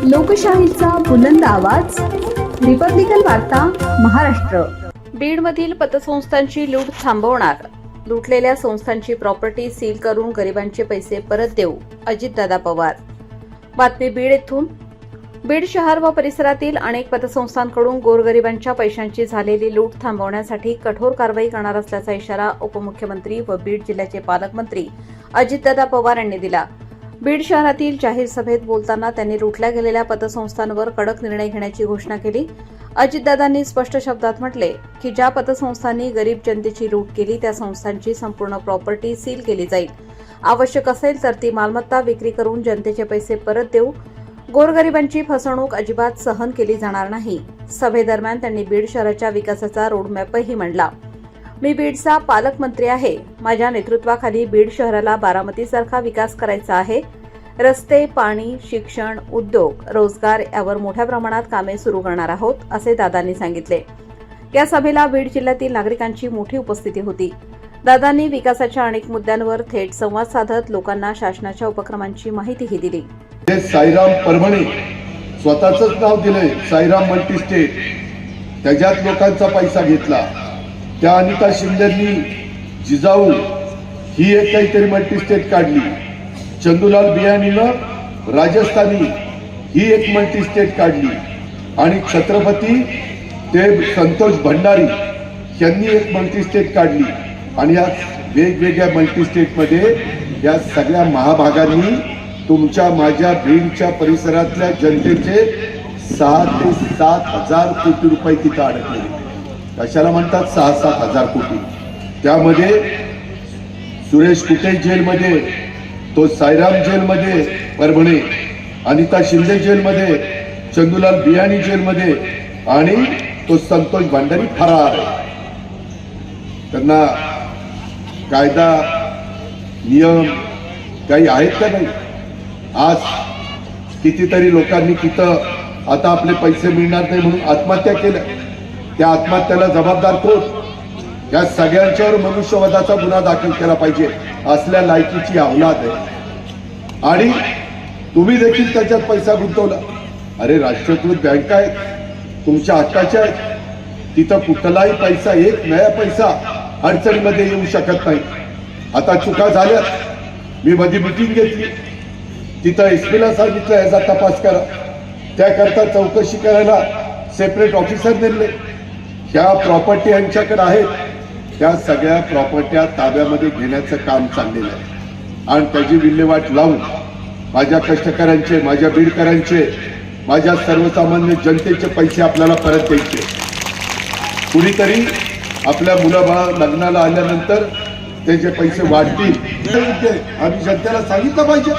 लोकशाहीचा बुलंद आवाज, रिपब्लिकन वार्ता महाराष्ट्र। बीडमधील पतसंस्थांची लूट थांबवणार, लुटलेल्या संस्थांची प्रॉपर्टी सील करून गरिबांचे पैसे परत देऊ, अजितदादा पवार। बातमी बीड येथून। बीड शहर व परिसरातील अनेक पतसंस्थांकडून गोरगरिबांच्या पैशांची झालेली लूट थांबवण्यासाठी कठोर कारवाई करणार असल्याचा इशारा उपमुख्यमंत्री व बीड जिल्ह्याचे पालकमंत्री अजितदादा पवार यांनी दिला। बीड शहरातील जाहीर सभेत बोलताना त्यांनी लुटल्या गेलेल्या पतसंस्थांवर कडक निर्णय घेण्याची घोषणा केली। अजितदादांनी स्पष्ट शब्दात म्हटले की ज्या पतसंस्थांनी गरीब जनतेची लूट केली त्या संस्थांची संपूर्ण प्रॉपर्टी सील केली जाईल। आवश्यक असेल तर ती मालमत्ता विक्री करून जनतेचे पैसे परत देऊ। गोरगरिबांची फसवणूक अजिबात सहन केली जाणार नाही। सभेदरम्यान त्यांनी बीड शहराच्या विकासाचा रोडमॅपही मांडला। मी बीडचा पालकमंत्री आहे। माझ्या नेतृत्वाखाली बीड शहराला बारामतीसारखा विकास करायचा आहे। रस्ते, पाणी, शिक्षण, उद्योग, रोजगार यावर मोठ्या प्रमाणात कामे सुरू करणार आहोत, असे दादांनी सांगितले। या सभेला बीड जिल्ह्यातील नागरिकांची मोठी उपस्थिती होती। दादांनी विकासाच्या अनेक मुद्द्यांवर थेट संवाद साधत लोकांना शासनाच्या उपक्रमांची माहितीही दिली। साईराम परभणी स्वतःच नाव दिलंय साईराम मल्टी स्टेट, त्याच्यात लोकांचा पैसा घेतला। त्या अनिता शिंदेंनी जिजाऊ ही एक काहीतरी मल्टी स्टेट काढली। चंदूलाल बियानीनं राजस्थानी ही एक मल्टी स्टेट काढली आणि छत्रपती ते संतोष भंडारी यांनी एक मल्टी स्टेट काढली। आणि या वेगवेगळ्या मल्टी स्टेटमध्ये या सगळ्या महाभागांनी तुमच्या माझ्या बीडच्या परिसरातल्या जनतेचे 6 ते 7 हजार कोटी रुपये तिथं अडकले। कशाला म्हणतात 6-7 हजार कोटी? त्यामध्ये सुरेश कुटे जेलमध्ये, तो साईराम जेलमध्ये परभणी, अनिता शिंदे जेलमध्ये, चंदूलाल बियाणी जेलमध्ये आणि तो संतोष भंडारी फरार आहे। त्यांना कायदा नियम काही आहेत का नाही? आज कितीतरी लोकांनी तिथं आता आपले पैसे मिळणार नाही म्हणून आत्महत्या केल्या। त्या आत्महत्येला जबाबदार कोण? या सगळ्यांच्यावर मनुष्यवधाचा गुन्हा दाखल केला पाहिजे। असल्या लायकीची औलाद आहे आणि तुम्ही देखील त्याच्यात पैसा गुंतवला। अरे राष्ट्रीयकृत बँका आहेत, तुमच्या हक्काच्या आहेत, तिथं कुठलाही पैसा, एक नया पैसा अडचणीमध्ये येऊ शकत नाही। आता चुका झाल्या, मी मध्ये मीटिंग घेतली, तिथं एसपीला सांगितलं याचा तपास करा, त्याकरता चौकशी करायला सेपरेट ऑफिसर नेमले। ह्या प्रॉपर्टी यांच्याकडे आहेत, त्या सगळ्या प्रॉपर्ट्या ताब्यामध्ये घेण्याचं काम चाललेलं आहे आणि त्याची विल्हेवाट लावून माझ्या कष्टकऱ्यांचे, माझ्या बीडकरांचे, माझ्या सर्वसामान्य जनतेचे पैसे आपल्याला परत द्यायचे। कुणीतरी आपल्या मुलाबाळ लग्नाला आल्यानंतर त्याचे पैसे वाढतील, आम्ही जनतेला सांगितलं पाहिजे।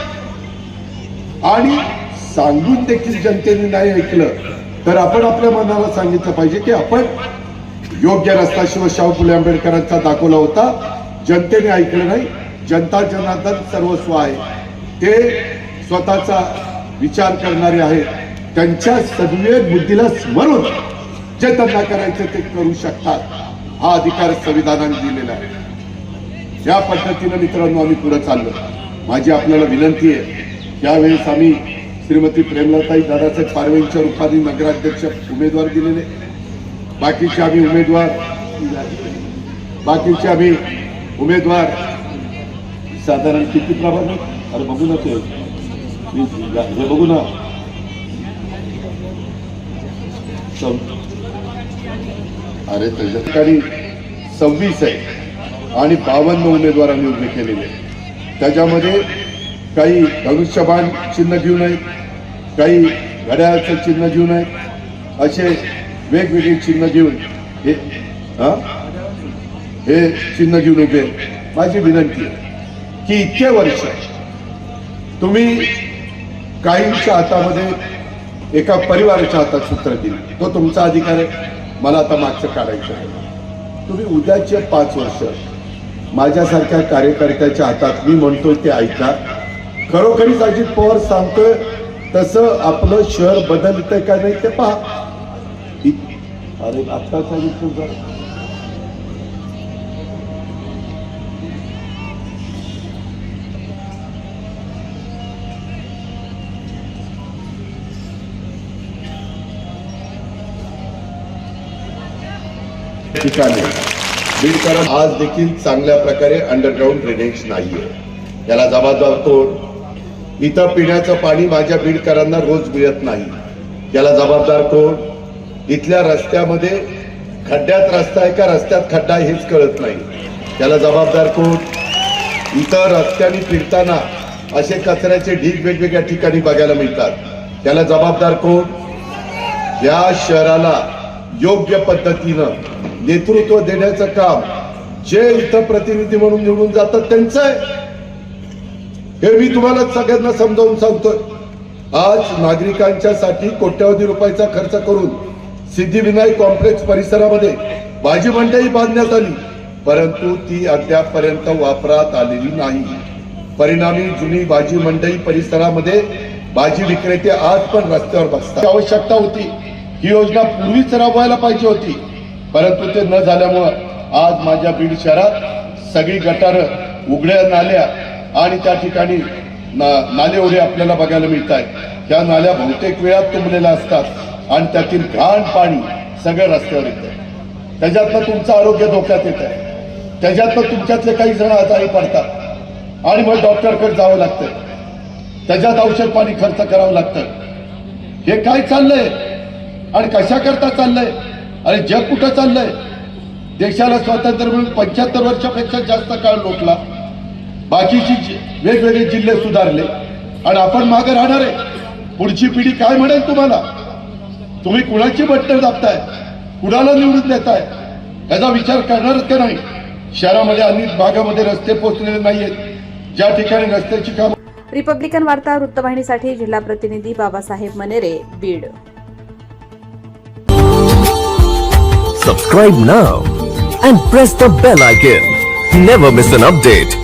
आणि सांगून देखील जनतेने नाही ऐकलं तर आपण आपल्या मनाला सांगितलं पाहिजे की आपण योग्य रस्ता शिवशाहू फुले आंबेडकरांचा दाखवला होता, जनतेने ऐकलं नाही। जनता जनार्दन सर्वस्व आहे, ते स्वतःचा विचार करणारे आहेत, त्यांच्या सद्विवेक बुद्धीला स्मरून जे त्यांना करायचं ते करू शकतात। हा अधिकार संविधानाने दिलेला आहे। या पद्धतीने मित्रांनो आम्ही पुढे चाललो। माझी आपल्याला विनंती आहे, यावेळेस आम्ही श्रीमती प्रेमलताई दादासाहेब पारवेंच्या रूपाने नगराध्यक्ष उमेदवार दिलेले, बाकीचे आम्ही उमेदवार साधारण किती प्रभाग? अरे बघू ना, ते हे बघू ना, अरे त्याच्या ठिकाणी 26 आहे आणि 52 उमेदवार आम्ही उभे केलेले। त्याच्यामध्ये काही धनुष्यबाण चिन्ह घेऊन आहेत, काही घड्याळाचं चिन्ह घेऊन आहेत, असे वेगवेगळे चिन्ह घेऊन हे चिन्ह घेऊन उभे। माझी विनंती आहे की इतके वर्ष तुम्ही काहींच्या हातामध्ये एका परिवाराच्या हातात सूत्र दिली, तो तुमचा अधिकार आहे, मला आता मागचं काढायचं आहे। तुम्ही उद्याचे 5 वर्ष माझ्यासारख्या कार्यकर्त्याच्या हातात, मी म्हणतोय ते ऐका। खरोखरीच अजित पवार सांगतोय तसं आपलं शहर बदलतंय का नाही ते पहा। अरे आता सांगितलं ठिकाणी बीडकरांना आज देखील चांगल्या प्रकारे अंडरग्राऊंड ड्रेनेज नाहीये. याला जबाबदार कोण? इथं पिण्याचं पाणी माझ्या बीडकरांना रोज मिळत नाही. याला जबाबदार कोण? इथल्या रस्त्यामध्ये खड्ड्यात रस्ता आहे का रस्त्यात खड्डा आहे हेच कळत नाही. याला जबाबदार कोण? इथं रस्त्याने फिरताना असे कचऱ्याचे ढीग वेगवेगळ्या ठिकाणी बघायला मिळतात. त्याला जबाबदार कोण? या शहराला योग्य पद्धतीनं नेतृत्व देण्याचं काम जे इथं प्रतिनिधी म्हणून निवडून जातात त्यांचं आहे. हे मी तुम्हाला सगळ्यांना समजावून सांगतोय. आज नागरिकांच्या साठी कोट्यवधी रुपयाचा खर्च करून सिद्धिविनायक कॉम्प्लेक्स परिसरामध्ये भाजी मंडई बांधण्यात आली, परंतु ती अद्यापपर्यंत वापरात आलेली नाही. परिणामी जुनी भाजी मंडई परिसरामध्ये भाजी विक्रेते आज पण रस्त्यावर बसतात. आवश्यकता होती, ही योजना पूर्वीच राबवायला पाहिजे होती, परंतु ते न झाल्यामुळं आज माझ्या बीड शहरात सगळी गटारं, उघड्या नाल्या आणि त्या ठिकाणी नाले ओढे आपल्याला बघायला मिळत आहेत. त्या नाल्या बहुतेक वेळात तुंबलेल्या असतात आणि त्यातील घाण पाणी सगळं रस्त्यावर येतं. त्याच्यातनं तुमचं आरोग्य धोक्यात येत आहे. त्याच्यातनं तुमच्यातले काही जण आजारी पडतात आणि मग डॉक्टरकडे जावं लागतं. त्याच्यात औषध पाणी खर्च करावं लागतं. हे काय चाललंय आणि कशा करता चाललंय? अरे जग कुठं चाललंय? देशाला स्वातंत्र्य मिळून 75 वर्षापेक्षा जास्त काळ लोटला. बाकीची वेगवेगळे जिल्हे सुधारले आणि आपण मागे राहणार आहे. पुढची पिढी काय म्हणेल तुम्हाला? तुम्ही कुणाची बटणं दाबताय, कुणाला निवडून देताय, याचा विचार करणारच का नाही? शहरामध्ये अनेक भागामध्ये रस्ते पोहोचलेले नाहीयेत. ज्या ठिकाणी रस्त्याची कामं. रिपब्लिकन वार्ता वृत्तवाहिनीसाठी जिल्हा प्रतिनिधी Babasaheb Manere, Beed. Subscribe now and press the bell icon. Never miss an update.